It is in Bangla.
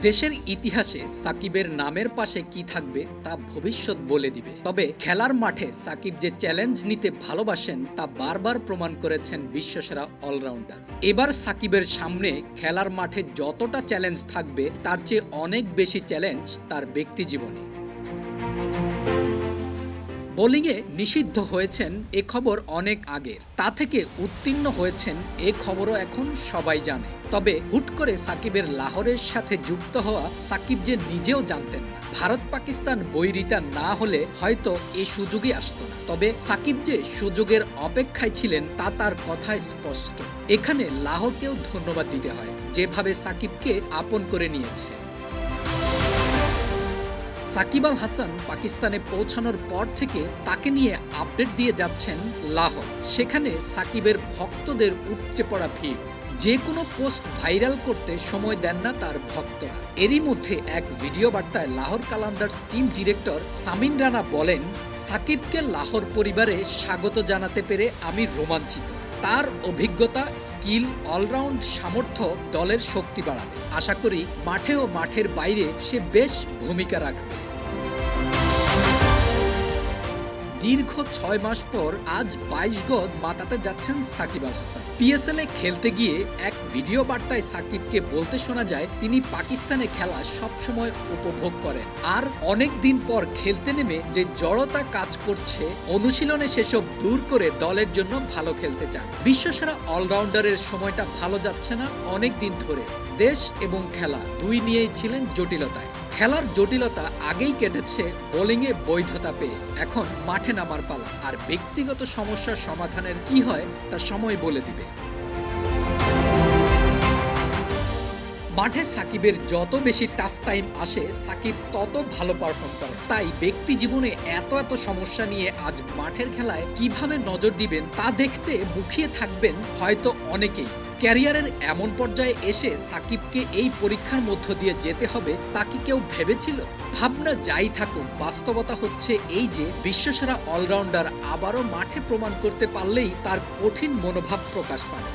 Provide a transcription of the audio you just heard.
দেশের ইতিহাসে সাকিবের নামের পাশে কি থাকবে তা ভবিষ্যৎ বলে দিবে। তবে খেলার মাঠে সাকিব যে চ্যালেঞ্জ নিতে ভালোবাসেন তা বারবার প্রমাণ করেছেন বিশ্বসেরা অলরাউন্ডার। এবার সাকিবের সামনে খেলার মাঠে যতটা চ্যালেঞ্জ থাকবে তার চেয়ে অনেক বেশি চ্যালেঞ্জ তার ব্যক্তি জীবনে। বোলিংয়ে নিষিদ্ধ হয়েছেন এ খবর অনেক আগের, তা থেকে উত্তীর্ণ হয়েছেন এ খবরও এখন সবাই জানে। তবে হুট করে সাকিবের লাহোরের সাথে যুক্ত হওয়া সাকিব যে নিজেও জানতেন না। ভারত পাকিস্তান বৈরিতা না হলে হয়তো এ সুযোগই আসতো না। তবে সাকিব যে সুযোগের অপেক্ষায় ছিলেন তা তার কথায় স্পষ্ট। এখানে লাহোরকেও ধন্যবাদ দিতে হয়, যেভাবে সাকিবকে আপন করে নিয়েছে। সাকিব আল হাসান পাকিস্তানে পৌঁছানোর পর থেকে তাকে নিয়ে আপডেট দিয়ে যাচ্ছেন লাহোর। সেখানে সাকিবের ভক্তদের উপচে পড়া ভিড়। যে কোনো পোস্ট ভাইরাল করতে সময় দেন না তার ভক্তরা। এরই মধ্যে এক ভিডিও বার্তায় লাহোর কালান্দার্স টিম ডিরেক্টর সামিন রানা বলেন, সাকিবকে লাহোর পরিবারে স্বাগত জানাতে পেরে আমি রোমাঞ্চিত। তার অভিজ্ঞতা, স্কিল, অলরাউন্ড সামর্থ্য দলের শক্তি বাড়াবে। আশা করি মাঠে ও মাঠের বাইরে সে বেশ ভূমিকা রাখবে। দীর্ঘ ৬ মাস পর আজ ২২ গজ মাতাতে যাচ্ছেন সাকিব আল হাসান। পিএসএল এ খেলতে গিয়ে এক ভিডিও বার্তায় সাকিবকে বলতে শোনা যায় তিনি পাকিস্তানে খেলা সবসময় উপভোগ করেন, আর অনেক দিন পর খেলতে নেমে যে জড়তা কাজ করছে অনুশীলনে সেসব দূর করে দলের জন্য ভালো খেলতে চান। বিশ্বসেরা অলরাউন্ডারের সময়টা ভালো যাচ্ছে না অনেক দিন ধরে। দেশ এবং খেলা দুই নিয়েই ছিলেন জটিলতায়। খেলার জটিলতা আগেই কেটেছে, বোলিংয়ে বৈধতা পেয়ে এখন মাঠে নামার পালা। আর ব্যক্তিগত সমস্যার সমাধানের কি হয় তা সময় বলে দিবে। মাঠে সাকিবের যত বেশি টাফ টাইম আসে সাকিব তত ভালো পারফর্ম করে। তাই ব্যক্তি জীবনে এত সমস্যা নিয়ে আজ মাঠের খেলায় কিভাবে নজর দিবেন তা দেখতে মুখিয়ে থাকবেন হয়তো অনেকেই। ক্যারিয়ারের এমন পর্যায়ে এসে সাকিবকে এই পরীক্ষার মধ্য দিয়ে যেতে হবে তা কি কেউ ভেবেছিল? ভাবনা যাই থাকুক, বাস্তবতা হচ্ছে এই যে বিশ্বসেরা অলরাউন্ডার আবারও মাঠে প্রমাণ করতে পারলেই তার কঠিন মনোভাব প্রকাশ পায়।